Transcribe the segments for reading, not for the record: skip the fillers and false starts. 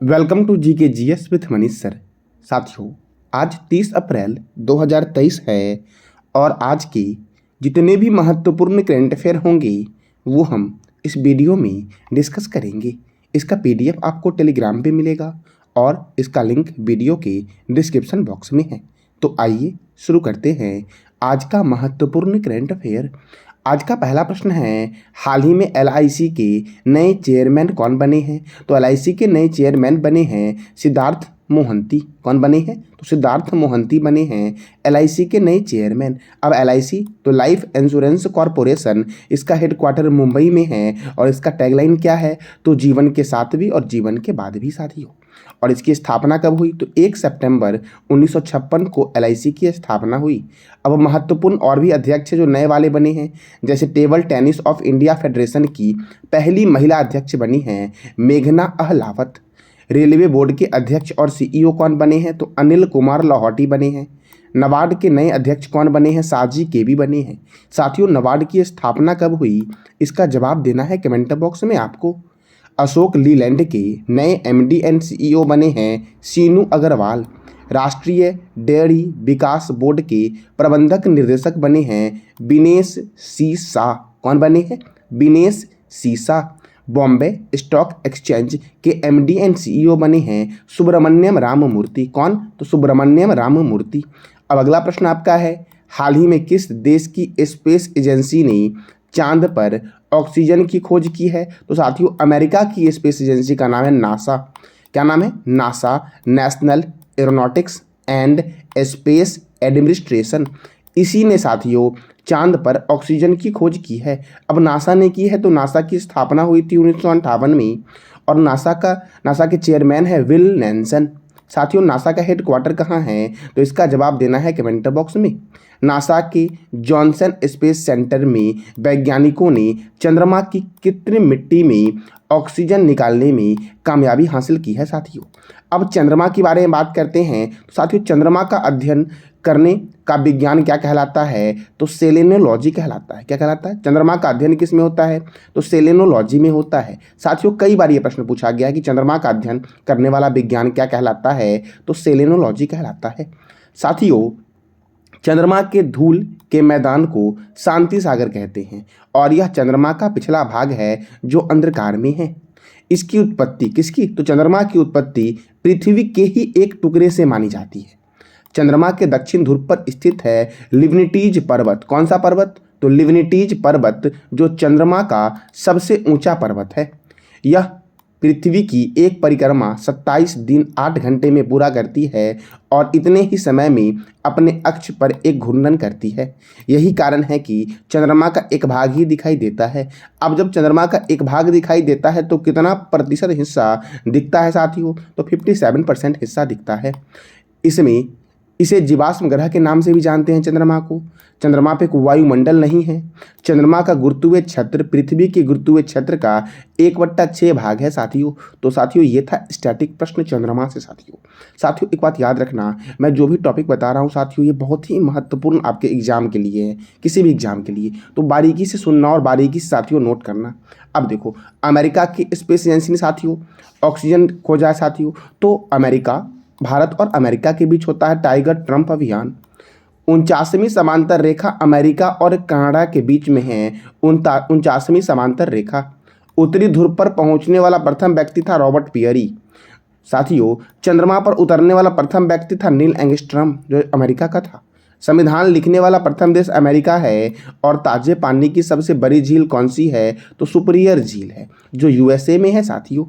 Welcome to जी के G S with Manish sir. साथियों, आज 30 अप्रैल 2023 है और आज के जितने भी महत्वपूर्ण करंट अफेयर होंगे वो हम इस वीडियो में डिस्कस करेंगे। इसका पीडीएफ आपको टेलीग्राम पे मिलेगा और इसका लिंक वीडियो के डिस्क्रिप्शन बॉक्स में है। तो आइए शुरू करते हैं आज का महत्वपूर्ण करंट अफेयर। आज का पहला प्रश्न है, हाल ही में एलआईसी के नए चेयरमैन कौन बने हैं? तो एलआईसी के नए चेयरमैन बने हैं सिद्धार्थ मोहंती। कौन बने हैं? तो सिद्धार्थ मोहंती बने हैं एलआईसी के नए चेयरमैन। अब एलआईसी तो लाइफ इंश्योरेंस कॉरपोरेशन, इसका हेडक्वार्टर मुंबई में है और इसका टैगलाइन क्या है? तो जीवन के साथ भी और जीवन के बाद भी साथियों। और इसकी स्थापना कब हुई? तो 1 सितंबर 1956 को एलआईसी की स्थापना हुई। अब महत्वपूर्ण और भी अध्यक्ष जो नए वाले बने हैं, जैसे table tennis of India federation की पहली महिला अध्यक्ष बनी हैं मेघना अहलावत। रेलवे बोर्ड के अध्यक्ष और सीईओ कौन बने हैं? तो अनिल कुमार लाहौटी बने हैं। नबार्ड के नए अध्यक्ष कौन बने हैं? साजी केबी बने हैं। साथियों, नबार्ड की स्थापना कब हुई? इसका जवाब देना है कमेंट बॉक्स में आपको। अशोक लीलैंड के नए एमडी एंड सीईओ बने हैं सीनू अग्रवाल। राष्ट्रीय डेयरी विकास बोर्ड के प्रबंधक निर्देशक बने हैं बिनेश सी शाह। कौन बने हैं? बिनेश सी शाह। बॉम्बे स्टॉक एक्सचेंज के एमडी एंड सीईओ बने हैं सुब्रमण्यम राममूर्ति। कौन? तो सुब्रमण्यम राममूर्ति। अब अगला प्रश्न आपका है, हाल ही में किस देश की स्पेस एजेंसी ने चांद पर ऑक्सीजन की खोज की है? तो साथियों, अमेरिका की स्पेस एजेंसी का नाम है नासा। क्या नाम है? NASA, national aeronautics and space administration. इसी ने साथियों चांद पर ऑक्सीजन की खोज की है। अब नासा ने की है, तो नासा की स्थापना हुई थी 1958 में और नासा के चेयरमैन है विल नेल्सन। साथियों, नासा का हेडक्वार्टर कहाँ है? तो इसका जवाब देना है कमेंट बॉक्स में। नासा के जॉनसन स्पेस सेंटर में वैज्ञानिकों ने चंद्रमा की कृत्रिम मिट्टी में ऑक्सीजन निकालने में कामयाबी हासिल की है साथियों। अब चंद्रमा के बारे में बात करते हैं तो साथियों, चंद्रमा का अध्ययन करने का विज्ञान क्या कहलाता है? तो सेलेनोलॉजी कहलाता है। क्या कहलाता है? चंद्रमा का अध्ययन किस में होता है? तो सेलेनोलॉजी में होता है। साथियों, कई बार ये प्रश्न पूछा गया है कि चंद्रमा का अध्ययन करने वाला विज्ञान क्या कहलाता है? तो सेलेनोलॉजी कहलाता है। साथियों, चंद्रमा के धूल के मैदान को शांति सागर कहते हैं और यह चंद्रमा का पिछला भाग है जो अंधकार में है। इसकी उत्पत्ति किसकी? तो चंद्रमा की उत्पत्ति पृथ्वी के ही एक टुकड़े से मानी जाती है। चंद्रमा के दक्षिण ध्रुव पर स्थित है लिवनिटीज पर्वत। कौन सा पर्वत? तो लिवनिटीज पर्वत, जो चंद्रमा का सबसे ऊंचा पर्वत है। यह पृथ्वी की एक परिक्रमा 27 दिन 8 घंटे में पूरा करती है और इतने ही समय में अपने अक्ष पर एक घूर्णन करती है। यही कारण है कि चंद्रमा का एक भाग ही दिखाई देता है। अब जब चंद्रमा का एक भाग दिखाई देता है तो कितना प्रतिशत हिस्सा दिखता है साथियों? तो 57% हिस्सा दिखता है। इसमें इसे जीवाश्म ग्रह के नाम से भी जानते हैं चंद्रमा को। चंद्रमा पे कोई वायुमंडल नहीं है। चंद्रमा का गुरुत्वीय क्षेत्र पृथ्वी के गुरुत्वीय क्षेत्र का 1/6 भाग है साथियों। तो साथियों, ये था स्टैटिक प्रश्न चंद्रमा से। साथियों, एक बात याद रखना, मैं जो भी टॉपिक बता रहा हूँ साथियों, ये बहुत ही महत्वपूर्ण आपके एग्जाम के लिए है, किसी भी एग्जाम के लिए। तो बारीकी से सुनना और बारीकी से साथियों नोट करना। अब देखो, अमेरिका की स्पेस एजेंसी ने साथियों ऑक्सीजन खोजा है साथियों। तो भारत और अमेरिका के बीच होता है टाइगर ट्रंप अभियान। 49वीं समांतर रेखा अमेरिका और कनाडा के बीच में है। 49वीं समांतर रेखा। उत्तरी ध्रुव पर पहुंचने वाला प्रथम व्यक्ति था रॉबर्ट पियरी। साथियों, चंद्रमा पर उतरने वाला प्रथम व्यक्ति था नील एंगस्ट्रॉम, जो अमेरिका का था। संविधान लिखने वाला प्रथम देश अमेरिका है। और ताजे पानी की सबसे बड़ी झील कौन सी है? तो सुपीरियर झील है, जो यूएसए में है साथियों।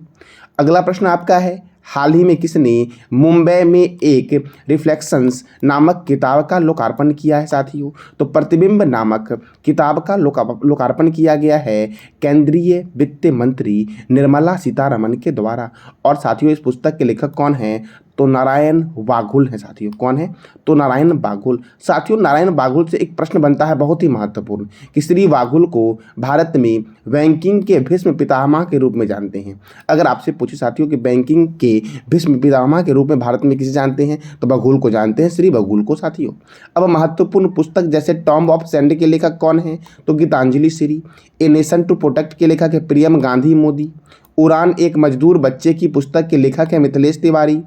अगला प्रश्न आपका है, हाल ही में किसने मुंबई में एक रिफ्लेक्शंस नामक किताब का लोकार्पण किया है साथियों? तो प्रतिबिंब नामक किताब का लोकार्पण किया गया है केंद्रीय वित्त मंत्री निर्मला सीतारमण के द्वारा। और साथियों, इस पुस्तक के लेखक कौन हैं? तो नारायण बाघुल है साथियों। कौन है? तो नारायण बाघुल। साथियों, नारायण बाघुल से एक प्रश्न बनता है बहुत ही महत्वपूर्ण कि श्री बाघुल को भारत में बैंकिंग के भीष्म पितामह के रूप में जानते हैं। अगर आपसे पूछे साथियों कि बैंकिंग के भीष्म पितामह के रूप में भारत में किसे जानते हैं? तो बाघुल को जानते हैं, श्री बाघुल को साथियों। अब महत्वपूर्ण पुस्तक जैसे टॉम्ब ऑफ सैंड के लेखक कौन है? तो Geetanjali Shree. A nation to protect के लेखक है प्रियम गांधी मोदी। उड़ान एक मजदूर बच्चे की पुस्तक के लेखक है मिथिलेश तिवारी।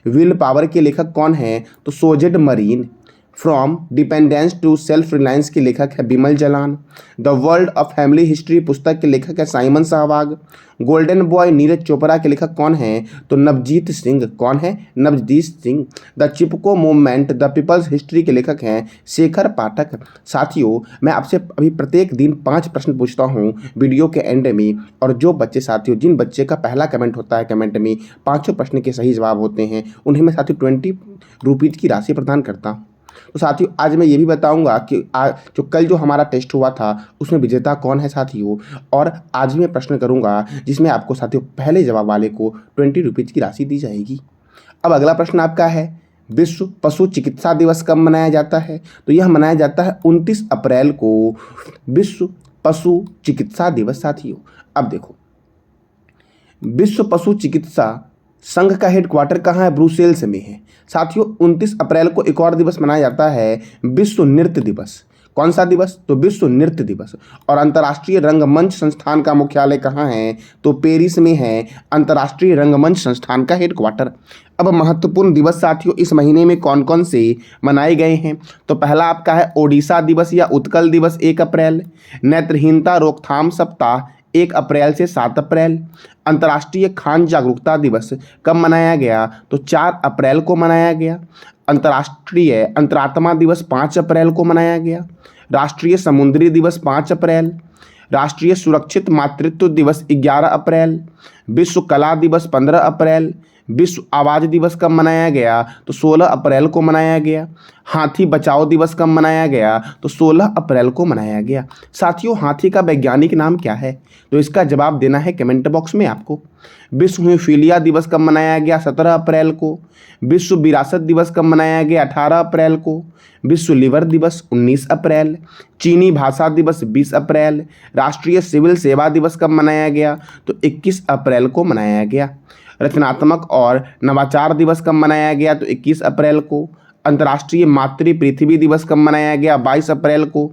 विल पावर के लेखक कौन है? तो सोजेड मरीन। From dependence to self reliance के लेखक है Bimal Jalan. The world of family history पुस्तक के लेखक है Simon Sehwag. Golden boy Neeraj Chopra के लेखक कौन है? तो नवजीत सिंह। कौन है? Navjeet Singh. The Chipko movement the people's history के लेखक हैं शेखर पाठक। साथियों, मैं आपसे अभी प्रत्येक दिन 5 प्रश्न पूछता हूँ वीडियो के एंड में, और जो बच्चे साथियों, जिन बच्चे का पहला कमेंट होता है कमेंट में 5 प्रश्न के सही जवाब होते हैं, उन्हें मैं साथियों 20 रुपीज़ की राशि प्रदान करता हूँ। तो साथियों, आज मैं ये भी बताऊंगा कि आज जो हमारा टेस्ट हुआ था उसमें विजेता कौन है साथियों, और आज मैं प्रश्न करूंगा जिसमें आपको साथियों पहले जवाब वाले को 20 रुपीज़ की राशि दी जाएगी। अब अगला प्रश्न आपका है, विश्व पशु चिकित्सा दिवस कब मनाया जाता है? तो यह मनाया जाता है 29 अप्रैल को, विश्व पशु चिकित्सा दिवस। साथियों अब देखो, विश्व पशु चिकित्सा संघ का हेडक्वार्टर कहाँ है? ब्रुसेल्स में है। साथियों 29 अप्रैल को एक और दिवस मनाया जाता है, विश्व नृत्य दिवस। कौन सा दिवस? तो विश्व नृत्य दिवस। और अंतर्राष्ट्रीय रंगमंच संस्थान का मुख्यालय कहाँ है? तो पेरिस में है अंतर्राष्ट्रीय रंगमंच संस्थान का हेडक्वार्टर। अब महत्वपूर्ण दिवस साथियों इस महीने में कौन कौन से मनाए गए हैं? तो पहला आपका है ओडिशा दिवस या उत्कल दिवस 1 अप्रैल। नेत्रहीनता रोकथाम सप्ताह 1 अप्रैल से 7 अप्रैल। अंतर्राष्ट्रीय खान जागरूकता दिवस कब मनाया गया? तो 4 अप्रैल को मनाया गया। अंतर्राष्ट्रीय अंतरात्मा दिवस 5 अप्रैल को मनाया गया। राष्ट्रीय समुद्री दिवस 5 अप्रैल। राष्ट्रीय सुरक्षित मातृत्व दिवस 11 अप्रैल। विश्व कला दिवस 15 अप्रैल। विश्व आवाज दिवस कब मनाया गया? तो 16 अप्रैल को मनाया गया। हाथी बचाओ दिवस कब मनाया गया? तो 16 अप्रैल को मनाया गया। साथियों हाथी का वैज्ञानिक नाम क्या है? तो इसका जवाब देना है कमेंट बॉक्स में आपको। विश्व हीमोफीलिया दिवस कब मनाया गया? 17 अप्रैल को। विश्व विरासत दिवस कब मनाया गया? 18 अप्रैल को। विश्व लिवर दिवस 19 अप्रैल। चीनी भाषा दिवस 20 अप्रैल। राष्ट्रीय सिविल सेवा दिवस कब मनाया गया? तो 21 अप्रैल को मनाया गया। रचनात्मक और नवाचार दिवस कब मनाया गया? तो 21 अप्रैल को। अंतर्राष्ट्रीय मातृ पृथ्वी दिवस कब मनाया गया? 22 अप्रैल को।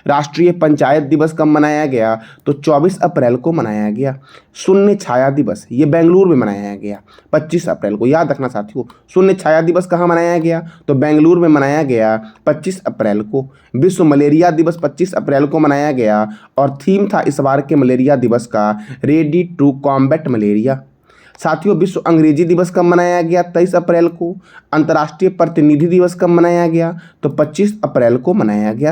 राष्ट्रीय पंचायत दिवस कब मनाया गया? तो 24 अप्रैल को मनाया गया। शून्य छाया दिवस ये बेंगलुरु में मनाया गया 25 अप्रैल को। याद रखना साथियों, शून्य छाया दिवस कहाँ मनाया गया? तो बेंगलुरु में मनाया गया 25 अप्रैल को। विश्व मलेरिया दिवस 25 अप्रैल को मनाया गया, और थीम था इस बार के मलेरिया दिवस का रेडी टू कॉम्बैट मलेरिया। साथियों विश्व अंग्रेजी दिवस कब मनाया गया? 23 अप्रैल को। अंतर्राष्ट्रीय प्रतिनिधि दिवस कब मनाया गया? तो 25 अप्रैल को मनाया गया।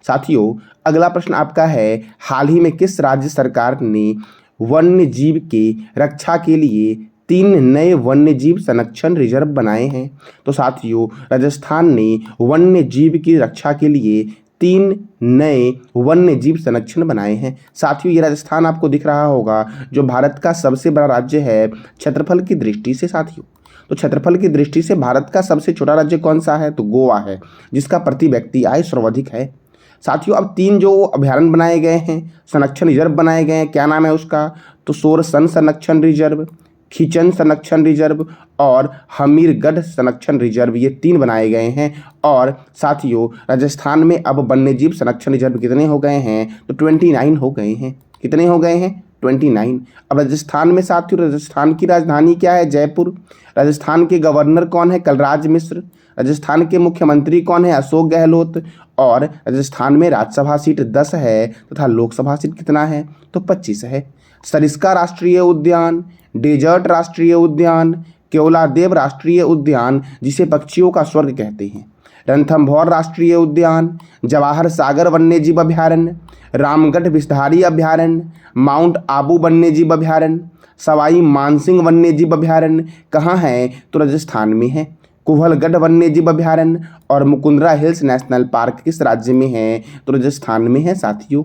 साथियों अगला प्रश्न आपका है, हाल ही में किस राज्य सरकार ने वन्य जीव की रक्षा के लिए 3 नए वन्य जीव संरक्षण रिजर्व बनाए हैं? तो साथियों राजस्थान ने वन्य जीव की रक्षा के लिए 3 नए वन्य जीव संरक्षण बनाए हैं। साथियों ये राजस्थान आपको दिख रहा होगा, जो भारत का सबसे बड़ा राज्य है क्षेत्रफल की दृष्टि से। साथियों तो क्षेत्रफल की दृष्टि से भारत का सबसे छोटा राज्य कौन सा है? तो गोवा है, जिसका प्रति व्यक्ति आय सर्वाधिक है। साथियों अब 3 जो अभयारण्य बनाए गए हैं, संरक्षण रिजर्व बनाए गए हैं, क्या नाम है उसका? तो सोरसन संरक्षण रिजर्व, खिचन संरक्षण रिजर्व और हमीरगढ़ संरक्षण रिजर्व, ये 3 बनाए गए हैं। और साथियों राजस्थान में अब वन्यजीव संरक्षण रिजर्व कितने हो गए हैं? तो 29 हो गए हैं। कितने हो गए हैं? 29। अब राजस्थान में साथियों, राजस्थान की राजधानी क्या है? जयपुर। राजस्थान के गवर्नर कौन है? कलराज मिश्र। राजस्थान के मुख्यमंत्री कौन है? अशोक गहलोत। और राजस्थान में राज्यसभा सीट 10 है तथा लोकसभा सीट कितना है? तो 25 है। सरिस्का राष्ट्रीय उद्यान, डेजर्ट राष्ट्रीय उद्यान, केवलादेव राष्ट्रीय उद्यान जिसे पक्षियों का स्वर्ग कहते हैं, रणथंभौर राष्ट्रीय उद्यान, जवाहर सागर वन्यजीव अभयारण्य, रामगढ़ विषधारी अभयारण्य, माउंट आबू वन्यजीव अभयारण्य, सवाई मानसिंह वन्यजीव अभयारण्य कहाँ है? तो राजस्थान में है। कुहलगढ़ वन्यजीव अभयारण्य और मुकुंदरा हिल्स नेशनल पार्क किस राज्य में है? तो राजस्थान में है। साथियों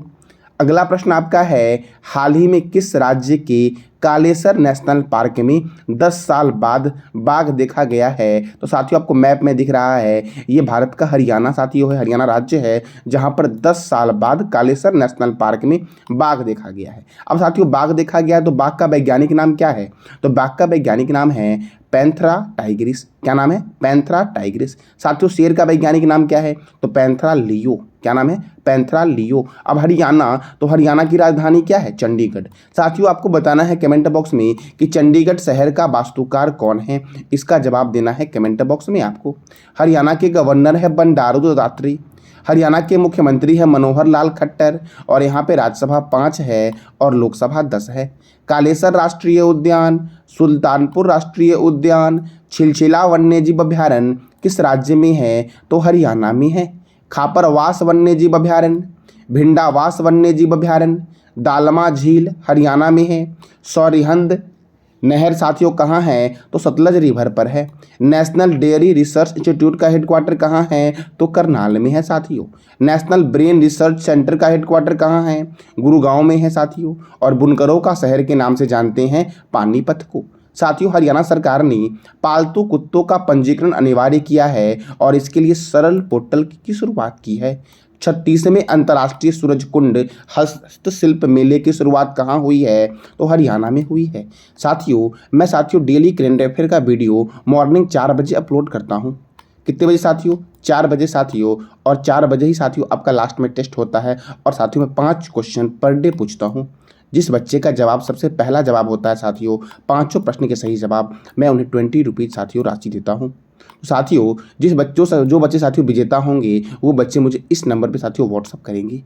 अगला प्रश्न आपका है, हाल ही में किस राज्य के कालेसर नेशनल पार्क में 10 साल बाद बाघ देखा गया है? तो साथियों आपको मैप में दिख रहा है, ये भारत का हरियाणा साथियों है, हरियाणा राज्य है, जहां पर 10 साल बाद कालेसर नेशनल पार्क में बाघ देखा गया है। अब साथियों बाघ देखा गया है तो बाघ का वैज्ञानिक नाम क्या है? तो बाघ का वैज्ञानिक नाम है पैंथेरा टाइग्रिस। क्या नाम है? Panthera Tigris. साथियों शेर का वैज्ञानिक नाम क्या है? तो पैंथेरा लियो। क्या नाम है? पैंथरा लियो। अब हरियाणा, तो हरियाणा की राजधानी क्या है? चंडीगढ़। साथियों आपको बताना है कमेंट बॉक्स में कि चंडीगढ़ शहर का वास्तुकार कौन है। इसका जवाब देना है कमेंट बॉक्स में आपको। हरियाणा के गवर्नर है बंडारू दत्तात्रेय। हरियाणा के मुख्यमंत्री है मनोहर लाल खट्टर। और यहाँ पे राज्यसभा 5 है और लोकसभा 10 है। कालेसर राष्ट्रीय उद्यान, सुल्तानपुर राष्ट्रीय उद्यान, छिलछिला वन्यजीव अभयारण्य किस राज्य में है? तो हरियाणा में है। खापरवास वन्यजीव अभयारण्य, भिंडावास वन्यजीव अभयारण्य, दालमा झील हरियाणा में है। सौरिहंद नहर साथियों कहाँ है? तो सतलज रिवर पर है। नेशनल डेयरी रिसर्च इंस्टीट्यूट का हेडक्वार्टर कहाँ है? तो करनाल में है साथियों। नेशनल ब्रेन रिसर्च सेंटर का हेडक्वार्टर कहाँ है? गुरुगांव में है साथियों। और बुनकरों का शहर के नाम से जानते हैं पानीपत को। साथियों हरियाणा सरकार ने पालतू कुत्तों का पंजीकरण अनिवार्य किया है और इसके लिए सरल पोर्टल की शुरुआत की है। 36वें अंतर्राष्ट्रीय सूरजकुंड हस्तशिल्प मेले की शुरुआत कहाँ हुई है? तो हरियाणा में हुई है। साथियों डेली करेंट अफेयर का वीडियो मॉर्निंग 4 बजे अपलोड करता हूँ। कितने बजे साथियों? 4 बजे साथियों। और 4 बजे ही साथियों आपका लास्ट में टेस्ट होता है। और साथियों मैं 5 क्वेश्चन पर डे पूछता हूँ। जिस बच्चे का जवाब सबसे पहला जवाब होता है साथियों, 5 प्रश्न के सही जवाब, मैं उन्हें 20 रुपीज़ साथियों राशि देता हूँ। तो साथियों जो बच्चे साथियों विजेता होंगे वो बच्चे मुझे इस नंबर पे साथियों व्हाट्सअप करेंगे।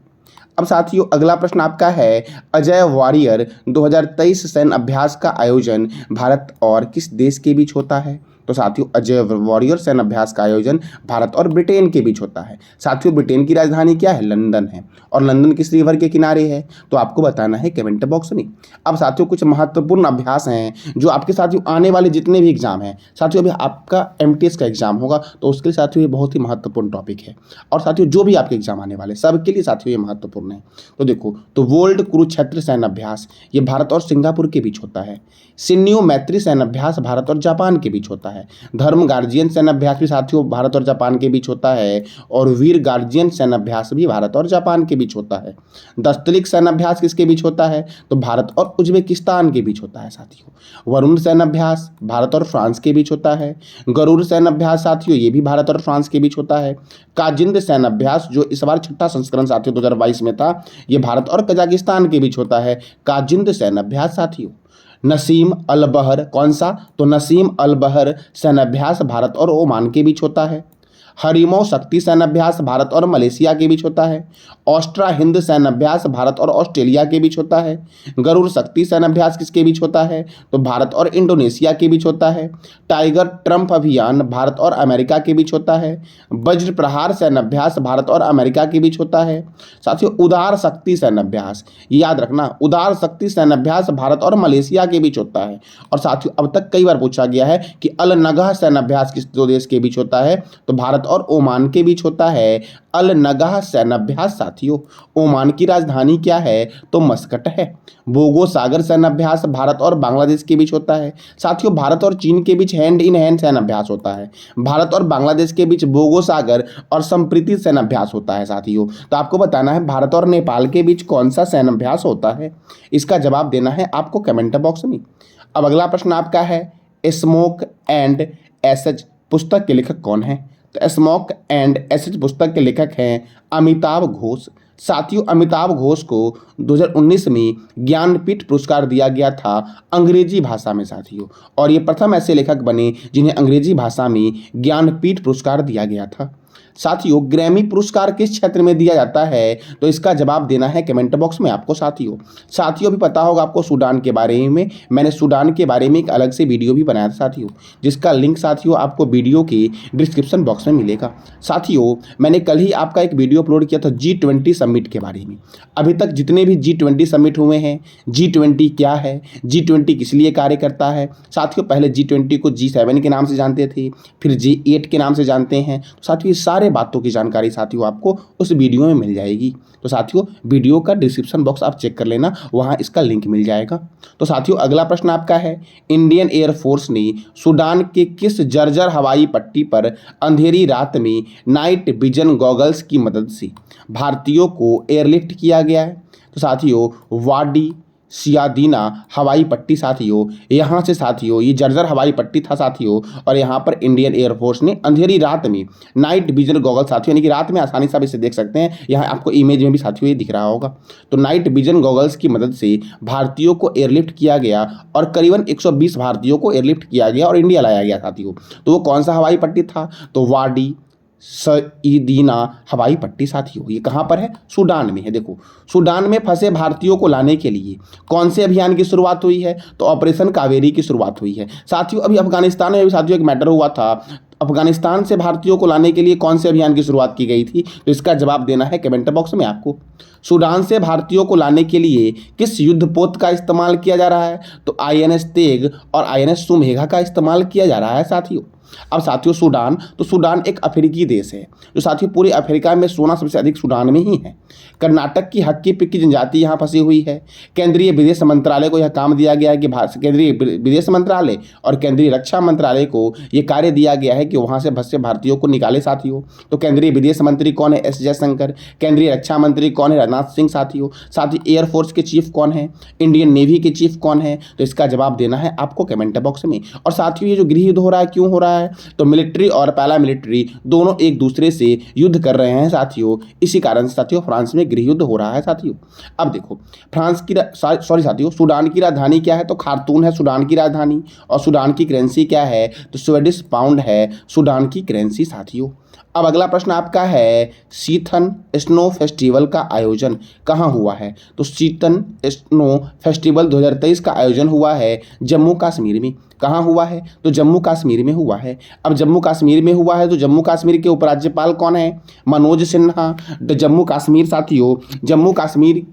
अब साथियों अगला प्रश्न आपका है, अजय वॉरियर 2023 सैन्य अभ्यास का आयोजन भारत और किस देश के बीच होता है? तो साथियों अजय वॉरियर सैन्य अभ्यास का आयोजन भारत और ब्रिटेन के बीच होता है। साथियों ब्रिटेन की राजधानी क्या है? लंदन है। और लंदन किस रिवर के किनारे है? तो आपको बताना है कमेंट बॉक्स में। अब साथियों कुछ महत्वपूर्ण अभ्यास हैं जो आपके साथियों आने वाले जितने भी एग्जाम हैं साथियों, अभी आपका MTS का एग्जाम होगा तो उसके लिए साथियों ये बहुत ही महत्वपूर्ण टॉपिक है। और साथियों जो भी आपके एग्जाम आने वाले सबके लिए साथियों ये महत्वपूर्ण है। तो देखो, तो वर्ल्ड कुरुक्षेत्र सैन्य अभ्यास ये भारत और सिंगापुर के बीच होता है। सिन्यू मैत्री सैन्य अभ्यास भारत और जापान के बीच होता है। धर्म गार्जियन सैन्य अभ्यास भी साथियों भारत और जापान के बीच होता है। और वीर गार्जियन सैन्य अभ्यास भी भारत और जापान के बीच होता है। दस्तलिक सैन्य अभ्यास किसके बीच होता है? तो भारत और उज्बेकिस्तान के बीच होता है साथियों। वरुण सैन्य अभ्यास भारत और फ्रांस के बीच होता है। गरुड़ सैन्य अभ्यास साथियों ये भी भारत और फ्रांस के बीच होता है। काजिंद सैन्य अभ्यास जो इस बार 6ठा संस्करण साथियों 2022 में था, ये भारत और कजाकिस्तान के बीच होता है। काजिंद सैन्य अभ्यास साथियों। नसीम अल बहर कौन सा? तो नसीम अल बहर सैन्य अभ्यास भारत और ओमान के बीच होता है। हरिमो शक्ति सैन्य अभ्यास भारत और मलेशिया के बीच होता है। ऑस्ट्रा हिंद सैन्य अभ्यास भारत और ऑस्ट्रेलिया के बीच होता है। गरुड़ शक्ति सैन्य अभ्यास किसके बीच होता है? तो भारत और इंडोनेशिया के बीच होता है। टाइगर ट्रंप अभियान भारत और अमेरिका के बीच होता है। वज्र प्रहार सैन्य अभ्यास भारत और अमेरिका के बीच होता है। साथियों उदार शक्ति सैन्य अभ्यास, याद रखना, उदार शक्ति सैन्य अभ्यास भारत और मलेशिया के बीच होता है। और साथियों अब तक कई बार पूछा गया है कि अल नगह सैन्य अभ्यास किस दो देश के बीच होता है? तो भारत और ओमान के बीच होता है। अल नगाह सैन्य अभ्यास साथियों ओमान की राजधानी क्या है? तो मस्कट है। बोगो सागर सैन्य अभ्यास भारत और बांग्लादेश के बीच होता है। साथियों भारत और चीन के बीच हैंड इन हैंड सैन्य अभ्यास होता है। भारत और बांग्लादेश के बीच बोगो सागर और संप्रीति सैन्य अभ्यास होता है साथियों। तो आपको बताना है भारत और नेपाल के बीच कौन सा सैन्य अभ्यास होता है। इसका जवाब देना है आपको कमेंट बॉक्स में। अब अगला प्रश्न आपका है, स्मोक एंड एसेज पुस्तक के लेखक कौन है? तो स्मोक एंड एसेज पुस्तक के लेखक हैं अमिताभ घोष। साथियों अमिताभ घोष को 2019 में ज्ञानपीठ पुरस्कार दिया गया था अंग्रेजी भाषा में साथियों। और ये प्रथम ऐसे लेखक बने जिन्हें अंग्रेजी भाषा में ज्ञानपीठ पुरस्कार दिया गया था। साथियों ग्रैमी पुरस्कार किस क्षेत्र में दिया जाता है? तो इसका जवाब देना है कमेंट बॉक्स में आपको साथियों भी पता होगा आपको सूडान के बारे में। मैंने सूडान के बारे में एक अलग से वीडियो भी बनाया था साथियों, जिसका लिंक साथियों आपको वीडियो के डिस्क्रिप्शन बॉक्स में मिलेगा। साथियों मैंने कल ही आपका एक वीडियो अपलोड किया था G20 समिट के बारे में। अभी तक जितने भी G20 समिट हुए हैं, G20 क्या है, G20 किस लिए कार्य करता है। साथियों पहले G20 को G7 के नाम से जानते थे, फिर G8 के नाम से जानते हैं। साथियों सारे बातों की जानकारी साथियों आपको उस वीडियो में मिल जाएगी। तो साथियों वीडियो का डिस्क्रिप्शन बॉक्स आप चेक कर लेना, वहां इसका लिंक मिल जाएगा। तो साथियों अगला प्रश्न आपका है, इंडियन एयरफोर्स ने सूडान के किस जर्जर हवाई पट्टी पर अंधेरी रात में नाइट विजन गॉगल्स की मदद से भारतीयों को एयरलिफ्ट किया गया है? तो साथियों वाडी, सियादीना हवाई पट्टी साथियों, यहाँ से साथियों ये जर्जर हवाई पट्टी था साथियों, और यहाँ पर इंडियन एयरफोर्स ने अंधेरी रात में नाइट विजन गॉगल साथियों, यानी कि रात में आसानी से आप इसे देख सकते हैं, यहाँ आपको इमेज में भी साथियों ये दिख रहा होगा। तो नाइट विजन गॉगल्स की मदद से भारतीयों को एयरलिफ्ट किया गया और करीबन 120 भारतीयों को एयरलिफ्ट किया गया और इंडिया लाया गया साथियों। तो वो कौन सा हवाई पट्टी था? तो वाडी सईदीना हवाई पट्टी साथियों, ये कहाँ पर है? सूडान में है। देखो, सूडान में फंसे भारतीयों को लाने के लिए कौन से अभियान की शुरुआत हुई है? तो ऑपरेशन कावेरी की शुरुआत हुई है साथियों। अभी अफगानिस्तान में भी साथियों एक मैटर हुआ था, अफगानिस्तान से भारतीयों को लाने के लिए कौन से अभियान की शुरुआत की गई थी? तो इसका जवाब देना है कमेंट बॉक्स में आपको। सूडान से भारतीयों को लाने के लिए किस युद्धपोत का इस्तेमाल किया जा रहा है? तो INS तेग और INS सुमेघा का इस्तेमाल किया जा रहा है साथियों। अब साथियों सूडान, तो सूडान एक अफ्रीकी देश है जो साथियों पूरे अफ्रीका में सोना सबसे अधिक सूडान में ही है। कर्नाटक की हक्की पिक्की जनजाति यहाँ फंसी हुई है। केंद्रीय विदेश मंत्रालय को यह काम दिया गया है कि केंद्रीय विदेश मंत्रालय और केंद्रीय रक्षा मंत्रालय को यह कार्य दिया गया है कि वहाँ से फंसे भारतीयों को निकाले साथियों। तो केंद्रीय विदेश मंत्री कौन है? S जयशंकर। केंद्रीय रक्षा मंत्री कौन है? राजनाथ सिंह साथियों। साथ ही एयरफोर्स के चीफ कौन है? इंडियन नेवी के चीफ कौन है? तो इसका जवाब देना है आपको कमेंट बॉक्स में। और साथियों ये जो गृह युद्ध हो रहा है, क्यों हो रहा है? तो मिलिट्री और पैरा मिलिट्री दोनों एक दूसरे से युद्ध कर रहे हैं साथियों, इसी कारण से साथियों फ्रांस में गृह युद्ध हो रहा है साथियों। अब देखो, फ्रांस की सॉरी साथियों, सूडान की राजधानी क्या है? तो खार्तूम है सूडान की राजधानी। और सूडान की करेंसी क्या है? तो स्वीडिश पाउंड है सूडान की करेंसी साथियों। अब अगला प्रश्न आपका है, सीथन स्नो फेस्टिवल का आयोजन कहाँ हुआ है? तो सीथन स्नो फेस्टिवल 2023 का आयोजन हुआ है जम्मू कश्मीर में। कहाँ हुआ है? तो जम्मू कश्मीर में हुआ है। अब जम्मू कश्मीर में हुआ है तो जम्मू कश्मीर के उपराज्यपाल कौन है? मनोज सिन्हा। तो जम्मू कश्मीर साथियों, जम्मू कश्मीर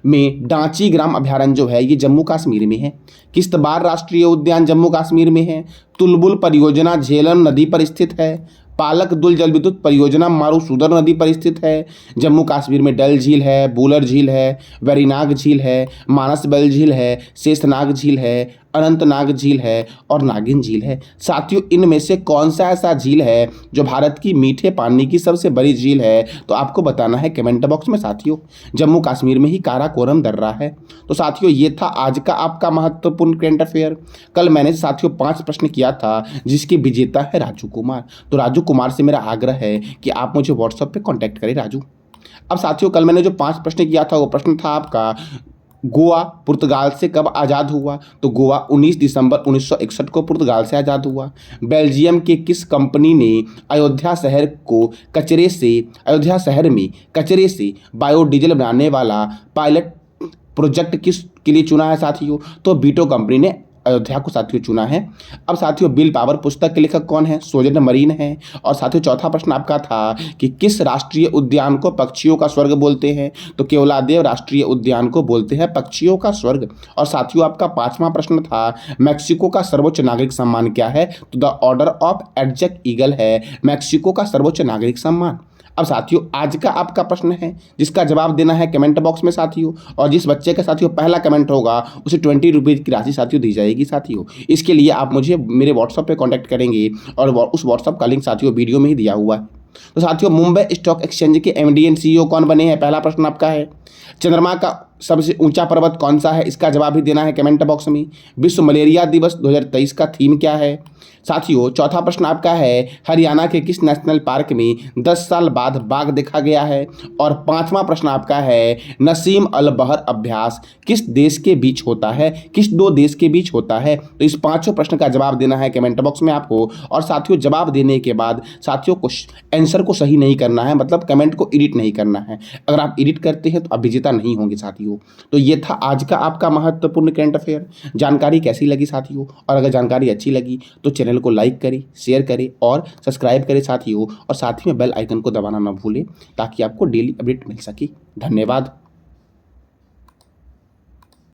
में डांची ग्राम अभ्यारण्य जो है ये जम्मू कश्मीर में है। किश्तवाड़ राष्ट्रीय उद्यान जम्मू कश्मीर में है। तुलबुल परियोजना झेलम नदी पर स्थित है। पालक दुल जल विद्युत परियोजना मारूसूदर नदी पर स्थित है। जम्मू कश्मीर में डल झील है, बूलर झील है, वेरीनाग झील है, मानसबल झील है, शेषनाग झील है, अनंतनाग झील है और नागिन झील है। साथियों इनमें से कौन सा ऐसा झील है जो भारत की मीठे पानी की सबसे बड़ी झील है? तो आपको बताना है कमेंट बॉक्स में साथियों। जम्मू कश्मीर में ही काराकोरम दर्रा है। तो साथियों ये था आज का आपका महत्वपूर्ण करंट अफेयर। कल मैंने साथियों 5 प्रश्न किया था जिसके विजेता है राजू कुमार। तो राजू कुमार से मेरा आग्रह है कि आप मुझे व्हाट्सएप पे कांटेक्ट करें राजू। अब साथियों कल मैंने जो 5 प्रश्न किया था वो प्रश्न था आपका, गोवा पुर्तगाल से कब आज़ाद हुआ? तो गोवा 19 दिसंबर 1961 को पुर्तगाल से आज़ाद हुआ। बेल्जियम के किस कंपनी ने अयोध्या शहर में कचरे से बायोडीजल बनाने वाला पायलट प्रोजेक्ट किस के लिए चुना है साथियों? तो बीटो कंपनी ने अयोध्या को साथियों चुना है। अब साथियों बिल पावर पुस्तक के लेखक कौन है? सोजन मरीन है। और साथियों चौथा प्रश्न आपका था कि किस राष्ट्रीय उद्यान को पक्षियों का स्वर्ग बोलते हैं? तो केवलादेव राष्ट्रीय उद्यान को बोलते हैं पक्षियों का स्वर्ग। और साथियों आपका 5वां प्रश्न था, मैक्सिको का सर्वोच्च नागरिक सम्मान क्या है? तो द ऑर्डर ऑफ एडजक ईगल है मैक्सिको का सर्वोच्च नागरिक सम्मान। अब साथियों आज का आपका प्रश्न है जिसका जवाब देना है कमेंट बॉक्स में साथियों, और जिस बच्चे का साथियों पहला कमेंट होगा उसे 20 रुपीज़ की राशि साथियों दी जाएगी साथियों। इसके लिए आप मुझे मेरे व्हाट्सएप पे कांटेक्ट करेंगे और उस व्हाट्सएप का लिंक साथियों वीडियो में ही दिया हुआ है। तो साथियों मुंबई स्टॉक एक्सचेंज के MD एंड CEO कौन बने हैं? पहला प्रश्न आपका है। चंद्रमा का सबसे ऊंचा पर्वत कौन सा है? इसका जवाब भी देना है कमेंट बॉक्स में। विश्व मलेरिया दिवस 2023 का थीम क्या है? साथियों चौथा प्रश्न आपका है, हरियाणा के किस नेशनल पार्क में 10 साल बाद बाघ देखा गया है? और 5वां प्रश्न आपका है, नसीम अल बहर अभ्यास किस देश के बीच होता है? किस 2 देश के बीच होता है? तो इस 5 प्रश्न का जवाब देना है कमेंट बॉक्स में आपको। और साथियों जवाब देने के बाद साथियों को आंसर को सही नहीं करना है, मतलब कमेंट को एडिट नहीं करना है। अगर आप एडिट करते हैं तो आप विजेता नहीं होंगे साथियों। तो ये था आज का आपका महत्वपूर्ण करंट अफेयर। जानकारी कैसी लगी साथियों? और अगर जानकारी अच्छी लगी तो चैनल को लाइक करें, शेयर करें और सब्सक्राइब करें साथियों, और साथ ही में बेल आइकन को दबाना ना भूलें ताकि आपको डेली अपडेट मिल सके। धन्यवाद।